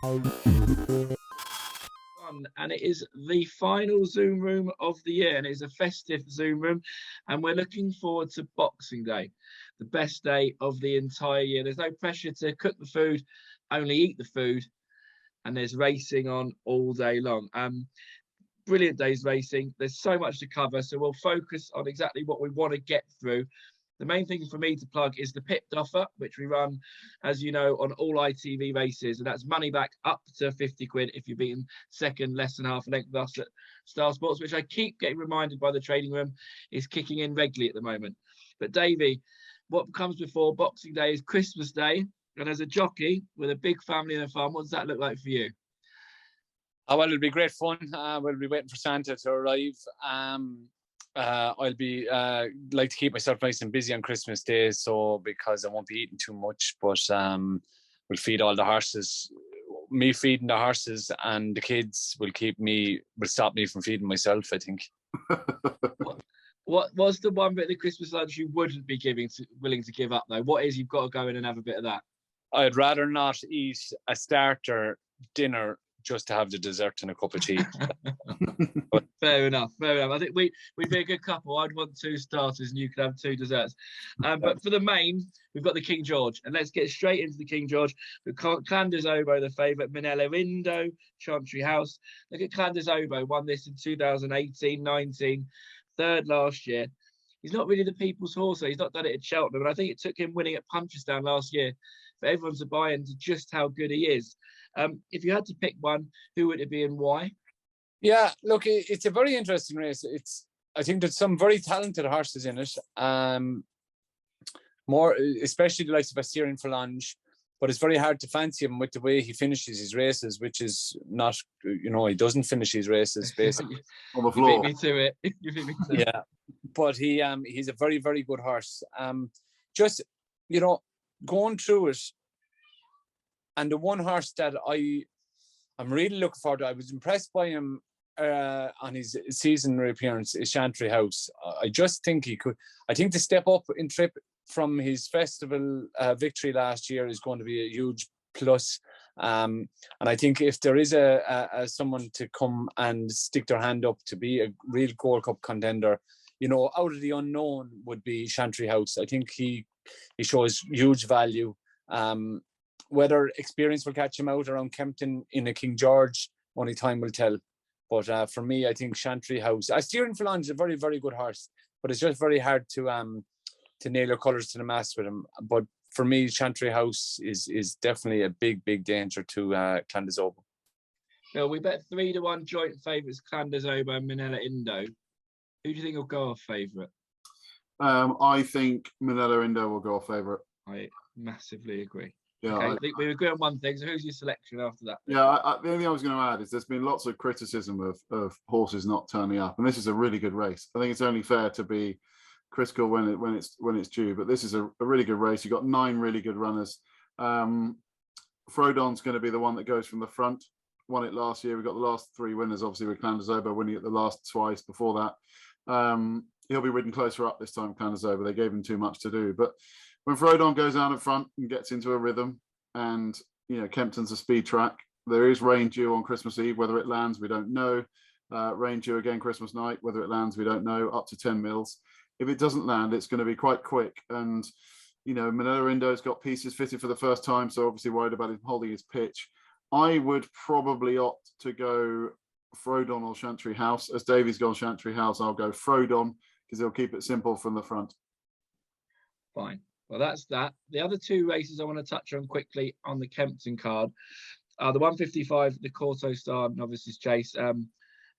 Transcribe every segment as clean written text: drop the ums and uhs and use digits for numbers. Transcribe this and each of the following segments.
And it is the final Zoom room of the year, and it's a festive Zoom room, and we're looking forward to Boxing Day, the best day of the entire year. There's no pressure to cook the food, only eat the food, and there's racing on all day long. Brilliant days racing. There's so much to cover, so we'll focus on exactly what we want to get through. The main thing for me to plug is the pipped offer, which we run, as you know, on all ITV races, and that's money back up to 50 quid if you're beaten second, less than half a length with us at Star Sports, which I keep getting reminded by the trading room is kicking in regularly at the moment. But Davey, what comes before Boxing Day is Christmas Day, and as a jockey with a big family and a farm, what does that look like for you? Oh, well, it'll be great fun. We'll be waiting for Santa to arrive. I'll be like to keep myself nice and busy on Christmas Day, so because I won't be eating too much, but we'll feed all the horses. Me feeding the horses and the kids will stop me from feeding myself, I think. What was the one bit of the Christmas lunch you wouldn't be willing to give up though? What is you've got to go in and have a bit of that? I'd rather not eat a starter dinner just to have the dessert and a cup of tea. Fair enough. I think we'd be a good couple. I'd want 2 starters and you could have 2 desserts. But for the main, we've got the King George. And let's get straight into the King George. We've got Clanders Oboe, the favourite, Minella Indo, Chantry House. Look at Clanders Oboe, won this in 2018, 19, third last year. He's not really the people's horse, so he's not done it at Cheltenham. And I think it took him winning at Punchestown last year for everyone to buy into just how good he is. If you had to pick one, who would it be and why? Yeah, look, it's a very interesting race. I think there's some very talented horses in it. More, especially the likes of Assyrian Phalange, but it's very hard to fancy him with the way he finishes his races, which is not, he doesn't finish his races basically on the floor. You beat me to it. You beat me to it. Yeah, but he's a very, very good horse. Just going through it, and the one horse that I'm really looking forward to, I was impressed by him on his season reappearance, is Chantry House. I just think he could. I think the step up in trip from his festival victory last year is going to be a huge plus. And I think if there is a someone to come and stick their hand up to be a real Gold Cup contender, out of the unknown would be Chantry House. I think he shows huge value. Whether experience will catch him out around Kempton in a King George, only time will tell. But for me, I think Chantry House. Assyrian Phalange is a very, very good horse, but it's just very hard to nail your colours to the mast with him. But for me, Chantry House is definitely a big, big danger to Clanders Oboe. Well, we bet 3-1 joint favourites, Clanders Oboe and Minella Indo. Who do you think will go off favourite? I think Minella Indo will go off favourite. I massively agree. Yeah, okay, I think we agree on one thing. So who's your selection after that? Yeah, the only thing I was going to add is there's been lots of criticism of horses not turning up, and this is a really good race. I think it's only fair to be critical when it's due, but this is a really good race. You've got 9 really good runners. Frodon's going to be the one that goes from the front. Won it last year. We've got the last 3 winners, obviously, with Clanders Oboe winning it the last twice before that. He'll be ridden closer up this time, Clanders Oboe. They gave him too much to do, but when Frodon goes out in front and gets into a rhythm, and Kempton's a speed track, there is rain due on Christmas Eve. Whether it lands, we don't know. Rain due again Christmas night. Whether it lands, we don't know. Up to 10 mils. If it doesn't land, it's going to be quite quick. And Minella Indo's got pieces fitted for the first time, so obviously worried about him holding his pitch. I would probably opt to go Frodon or Chantry House. As Davey's gone Chantry House, I'll go Frodon because he'll keep it simple from the front. Fine. Well, that's that. The other 2 races I want to touch on quickly on the Kempton card are the 155, the Corto Star Novices Chase.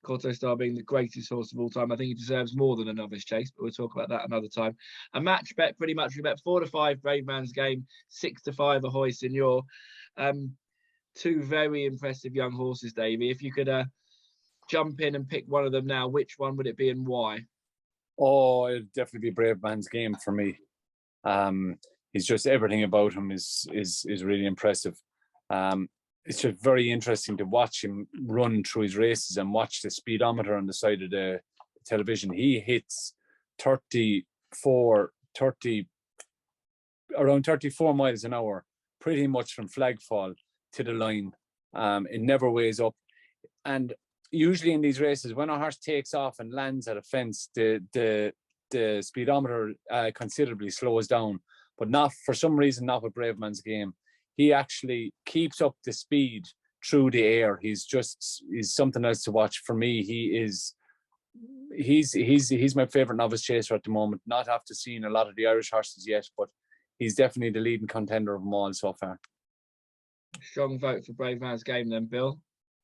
Corto Star being the greatest horse of all time. I think he deserves more than a novice chase, but we'll talk about that another time. A match bet, pretty much. We bet 4-5 Brave Man's Game, 6-5 Ahoy Senor. 2 very impressive young horses, Davey. If you could jump in and pick one of them now, which one would it be and why? Oh, it'd definitely be Brave Man's Game for me. He's just, everything about him is really impressive. It's just very interesting to watch him run through his races and watch the speedometer on the side of the television. He hits around 34 miles an hour, pretty much from flagfall to the line. It never weighs up. And usually in these races, when a horse takes off and lands at a fence, the speedometer considerably slows down. But not for some reason, not with Brave Man's Game. He actually keeps up the speed through the air. He's something else to watch. For me, he's my favorite novice chaser at the moment. Not after seeing a lot of the Irish horses yet, but he's definitely the leading contender of them all so far. Strong vote for Brave Man's Game then, Bill.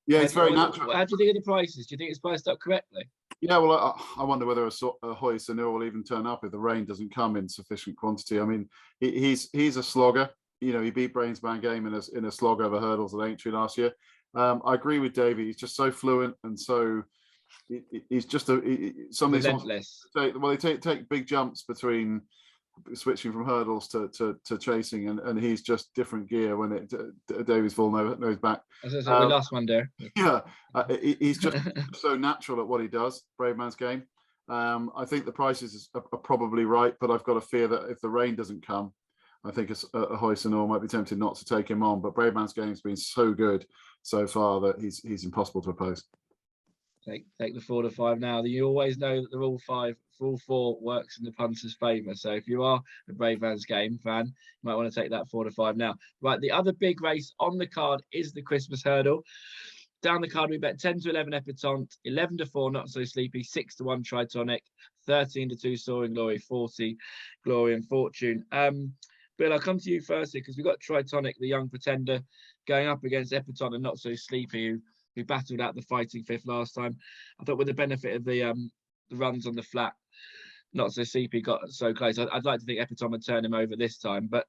Yeah, it's very natural. How do you think of the prices? Do you think it's priced up correctly? Yeah, well, I wonder whether a hoist and will even turn up if the rain doesn't come in sufficient quantity. I mean, he's a slogger. You know, he beat Brave Man's Game in a slog over hurdles at Aintree last year. I agree with Davey. He's just so fluent and so he's just some of these horses they take big jumps between switching from hurdles to chasing, and he's just different gear when Davey's full nose back. As I said, we lost one there. Yeah, he's just so natural at what he does. Brave Man's Game. I think the prices are probably right, but I've got a fear that if the rain doesn't come, I think a hoist and all might be tempted not to take him on. But Brave Man's Game's been so good so far that he's impossible to oppose. Take the 4 to 5 now. You always know that the rule 4 works in the punter's favour. So if you are a Brave Man's Game fan, you might want to take that 4 to 5 now. Right, the other big race on the card is the Christmas Hurdle. Down the card, we bet 10 to 11 Epatante, 11 to 4 Not So Sleepy, 6 to 1 Tritonic, 13 to 2 Soaring Glory, 40 Glory and Fortune. Bill, I'll come to you first because we've got Tritonic, the young pretender, going up against Epatante and Not So Sleepy, who battled out the fighting fifth last time. I thought with the benefit of the runs on the flat, Not So Sleepy got so close. I'd like to think Epatante would turn him over this time, but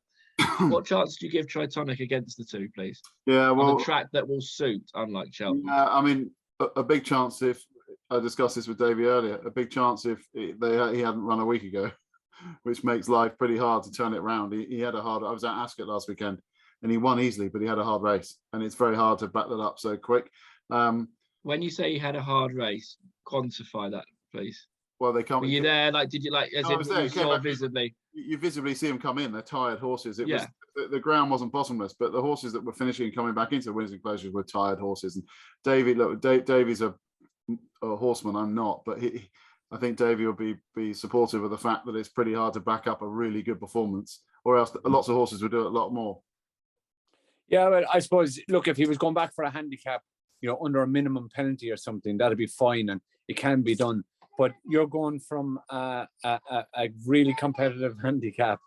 what chance do you give Tritonic against the two, please? Yeah, well, on a track that will suit, unlike Cheltenham. Yeah, I mean, a big chance if I discussed this with Davey earlier. A big chance if he hadn't run a week ago, which makes life pretty hard to turn it around. He had a hard. I was at Ascot last weekend, and he won easily, but he had a hard race, and it's very hard to back that up so quick. When you say he had a hard race, quantify that, please. Well, they come. Were you there? Like, did you like? As if you saw visibly. You visibly see them come in. They're tired horses. It was the ground wasn't bottomless, but the horses that were finishing and coming back into the winners and closures were tired horses. And Davey, look, Davey's a horseman. I'm not, but I think Davey will be supportive of the fact that it's pretty hard to back up a really good performance, or else lots of horses would do it a lot more. Yeah, but I suppose, look, if he was going back for a handicap, under a minimum penalty or something, that'd be fine, and it can be done. But you're going from a really competitive handicap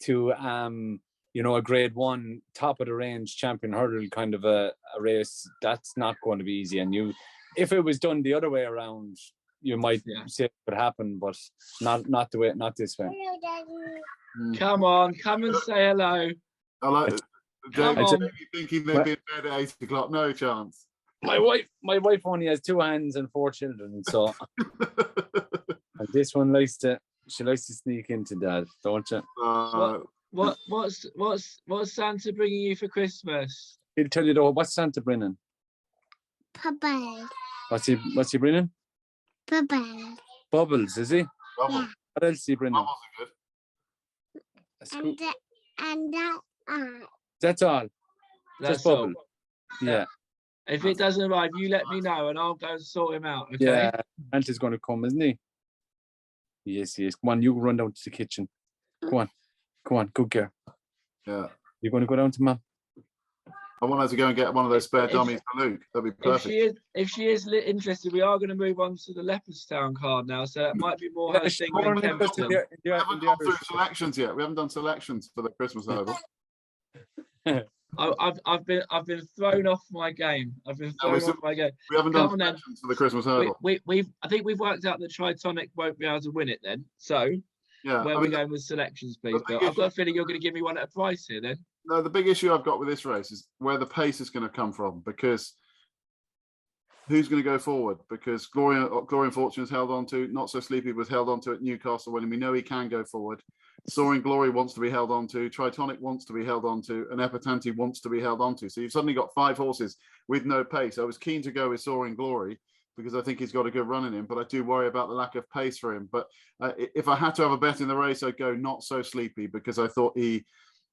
to a grade 1 top of the range champion hurdle kind of a race. That's not going to be easy. And if it was done the other way around, you might say it could happen, but not this way. Hello, Daddy. Come on, come and say hello. Hello. Jamie thinking they'd be in bed at 8 o'clock. No chance. My wife only has 2 hands and 4 children, so and this one likes to sneak into Dad, don't you? What's Santa bringing you for Christmas? He'll tell you though. What's Santa bringing? Bubbles. What's he bringing? Bubbles. Bubbles, is he? Bubbles. Yeah. What else is he bringing? Bubbles are good. And that's all. That's bubble. All. Yeah. If it doesn't arrive, you let me know and I'll go and sort him out. Okay? Yeah, Santa's going to come, isn't he? Yes. Come on, you run down to the kitchen. Come on, good girl. Yeah. You're going to go down to Mum? I want her to go and get one of those spare dummies for Luke. That'd be perfect. If she is interested, we are going to move on to the Leopardstown card now, so that might be more her thing than Kempton. We haven't gone through selections yet. We haven't done selections for the Christmas hurdle. I've been thrown off my game. We haven't done selections for the Christmas hurdle. I think we've worked out that Tritonic won't be able to win it then. So where are we going with selections, please? But I've got a feeling you're going to give me one at a price here then. No, the big issue I've got with this race is where the pace is going to come from, because who's going to go forward? Because Glory and Fortune is held on to, Not So Sleepy was held on to at Newcastle when we know he can go forward. Soaring Glory wants to be held on to, Tritonic wants to be held on to, and Epatante wants to be held on to. So you've suddenly got 5 horses with no pace. I was keen to go with Soaring Glory because I think he's got a good run in him, but I do worry about the lack of pace for him. But if I had to have a bet in the race, I'd go Not So Sleepy, because I thought he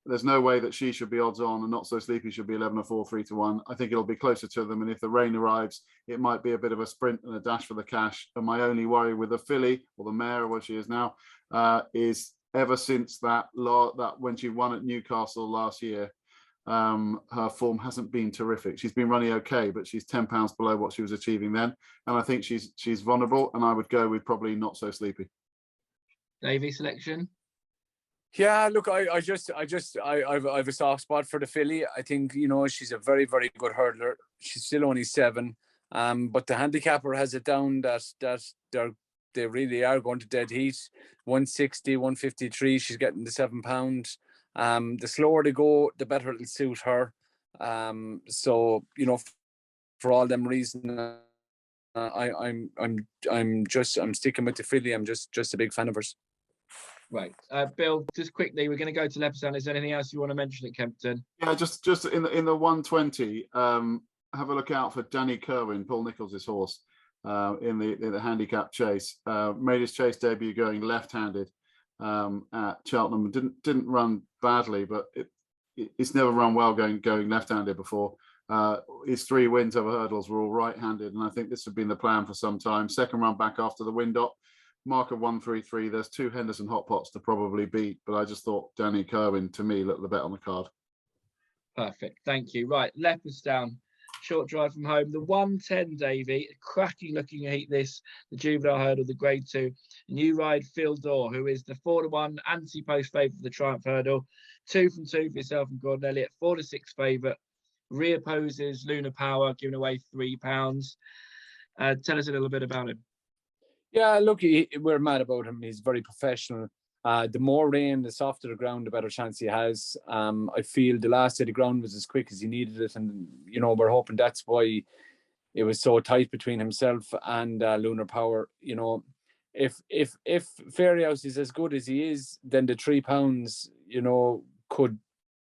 there's no way that she should be odds on and Not So Sleepy should be 11 or 4, 3 to 1. I think it'll be closer to them. And if the rain arrives, it might be a bit of a sprint and a dash for the cash. And my only worry with the filly, or the mare, or what she is now, is ever since that when she won at Newcastle last year, her form hasn't been terrific. She's been running okay, but she's 10 pounds below what she was achieving then. And I think she's vulnerable. And I would go with probably Not So Sleepy. Davy selection. Yeah, look, I've a soft spot for the filly. I think, you know, she's a very, very good hurdler. She's still only 7, but the handicapper has it down that they really are going to dead heat. 160, 153. She's getting the £7. The slower they go, the better it'll suit her. So, you know, for all them reasons, I'm sticking with the filly. I'm just a big fan of hers. Right, Bill. Just quickly, we're going to go to Leopardstown. Is there anything else you want to mention at Kempton? Yeah, just in the 120. Have a look out for Danny Kerwin, Paul Nicholls' horse, in the handicap chase. Made his chase debut going left-handed at Cheltenham. Didn't run badly, but it's never run well going left-handed before. His 3 wins over hurdles were all right-handed, and I think this had been the plan for some time. Second run back after the wind up. Mark of 133. There's 2 Henderson hot pots to probably beat, but I just thought Danny Kerwin, to me, looked the bet on the card. Perfect. Thank you. Right, Leopardstown, short drive from home. The 110, Davy, cracking looking heat this, the juvenile hurdle, the grade 2. And you ride Phil Dore, who is the 4-1 anti-post favourite for the Triumph hurdle. 2 from 2 for yourself and Gordon Elliott. 4-6 favourite. Reopposes Lunar Power, giving away £3. Tell us a little bit about him. Yeah, look, we're mad about him. He's very professional. The more rain, the softer the ground, the better chance he has. I feel the last day the ground was as quick as he needed it, and you know, we're hoping that's why it was so tight between himself and Lunar Power. You know, if Fairyhouse is as good as he is, then the £3, you know, could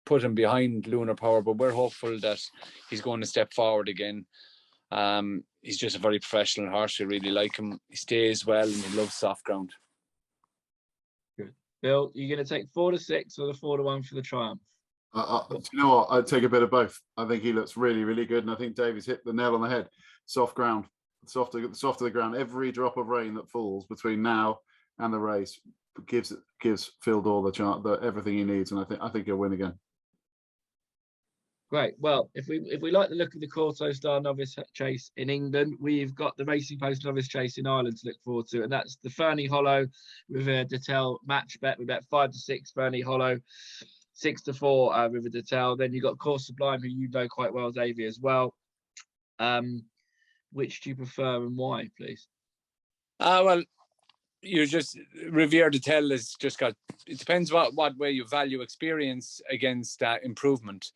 put him behind Lunar Power. But we're hopeful that he's going to step forward again. He's just a very professional horse. We really like him. He stays well and he loves soft ground. Good. Bill, you're going to take 4-6 or the 4-1 for the Triumph? Do you know what? I'd take a bit of both. I think he looks really, really good. And I think Davy's hit the nail on the head. Soft ground, softer the ground. Every drop of rain that falls between now and the race gives Phil Dore the chance, everything he needs. And I think he'll win again. Great. Well, if we like the look of the Corso Star Novice Chase in England, we've got the Racing Post Novice Chase in Ireland to look forward to, and that's the Fernie Hollow River Detel match bet. We bet 5-6 Fernie Hollow, 6-4 River Detel. Then you've got Course Sublime, who you know quite well, Davy, as well. Which do you prefer and why, please? Well, you just Riviere Detel has just got. It depends what way you value experience against improvement.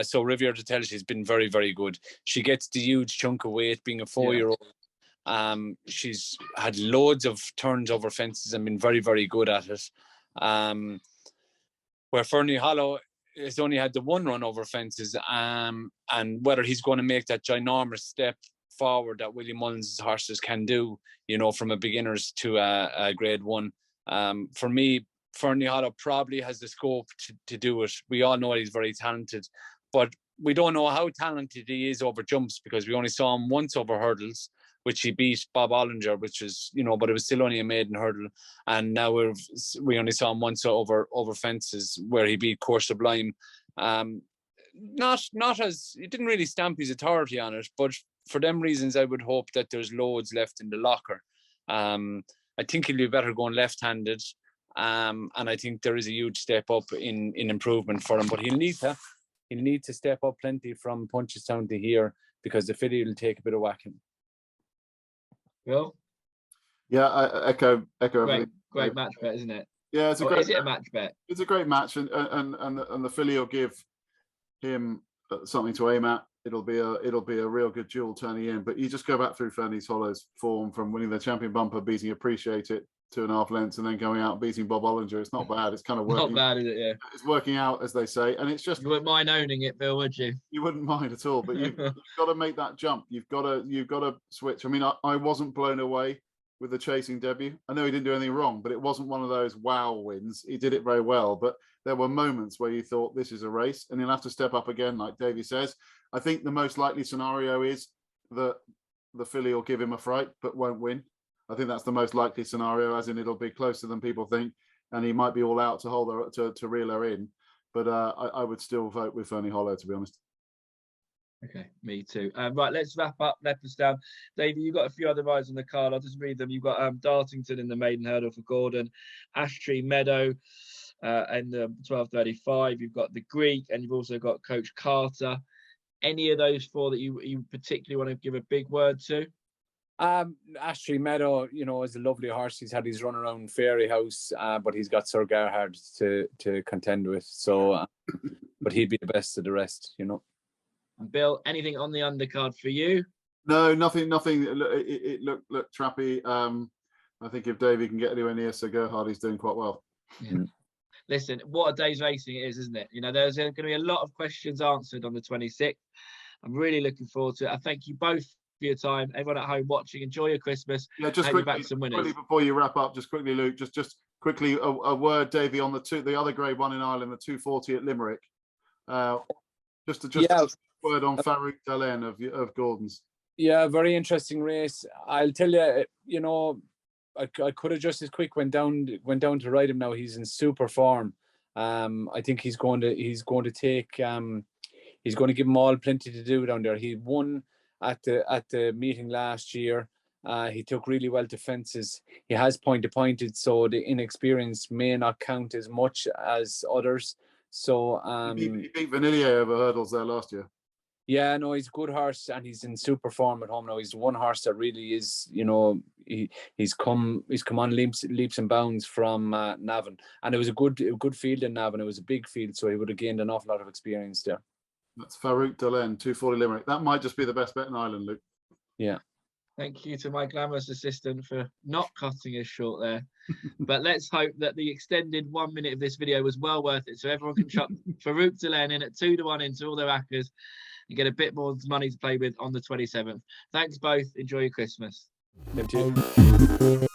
So Riviere Detel, she's been very, very good. She gets the huge chunk of weight being a 4-year-old. She's had loads of turns over fences and been very, very good at it. Where Fernie Hollow has only had the 1 run over fences, and whether he's going to make that ginormous step forward that William Mullins' horses can do, you know, from a beginners to a grade 1. For me, Fernie Hollow probably has the scope to do it. We all know he's very talented, but we don't know how talented he is over jumps because we only saw him once over hurdles, which he beat Bob Ollinger, which is, you know, but it was still only a maiden hurdle. And now we only saw him once over fences where he beat Course Sublime. Not as, he didn't really stamp his authority on it, but for them reasons, I would hope that there's loads left in the locker. I think he'll be better going left-handed. And I think there is a huge step up in improvement for him, but he'll need to step up plenty from Punchestown to here because the filly will take a bit of whacking. Bill? Yeah, I echo everything. Great match bet, isn't it? Yeah, it's a great. Is it a match bet? It's a great match, and the filly will give him something to aim at. It'll be a real good duel turning in. But you just go back through Fernie Hollow's form from winning the champion bumper, beating Appreciate It 2.5 lengths, and then going out and beating Bob Ollinger. It's not bad. It's kind of working. Not bad, is it? Yeah. It's working out, as they say, and it's just. You wouldn't mind owning it, Bill, would you? You wouldn't mind at all, but you've got to make that jump. You've got to switch. I mean, I wasn't blown away with the chasing debut. I know he didn't do anything wrong, but it wasn't one of those wow wins. He did it very well, but there were moments where you thought this is a race, and he'll have to step up again, like Davey says. I think the most likely scenario is that the filly will give him a fright, but won't win. I think that's the most likely scenario, as in it'll be closer than people think, and he might be all out to hold her, to reel her in. But I would still vote with Fernie Hollow, to be honest. Okay, me too. Right, let's wrap up Leopardstown. Davey, you've got a few other rides on the card. I'll just read them. You've got Dartington in the maiden hurdle for Gordon, Ashtree Meadow and 12:35. You've got the Greek, and you've also got Coach Carter. Any of those four that you particularly want to give a big word to? Ashtree Meadow, you know, is a lovely horse. He's had his run around Fairy House, but he's got Sir Gerhard to contend with. So, but he'd be the best of the rest, you know. And Bill, anything on the undercard for you? No, nothing. It looked trappy. I think if Davey can get anywhere near Sir Gerhard, he's doing quite well. Yeah. Listen, what a day's racing it is, isn't it? You know, there's going to be a lot of questions answered on the 26th. I'm really looking forward to it. I thank you both for your time. Everyone at home watching, enjoy your Christmas. Yeah, just quickly before you wrap up, just quickly, Luke, just quickly a word, Davey, on the other Grade 1 in Ireland, the 240 at Limerick. Just a word on Farouk Dalen of Gordon's. Yeah, very interesting race. I'll tell you, you know, I could have just as quick went down to ride him now. He's in super form. I think he's going to take he's going to give them all plenty to do down there. He won at the meeting last year. He took really well to fences. He has point-appointed, so the inexperience may not count as much as others. So he beat Vanillier over hurdles there last year. Yeah, no, he's a good horse, and he's in super form at home now. He's one horse that really is, you know, he's come on leaps and bounds from Navan, and it was a good field in Navan. It was a big field, so he would have gained an awful lot of experience there. That's Farouk Dalen, 240 Limerick. That might just be the best bet in Ireland, Luke. Yeah. Thank you to my glamorous assistant for not cutting us short there. But let's hope that the extended 1 minute of this video was well worth it, so everyone can chuck Farouk Dalen in at 2-1 into all their backers and get a bit more money to play with on the 27th. Thanks both. Enjoy your Christmas. Thank you.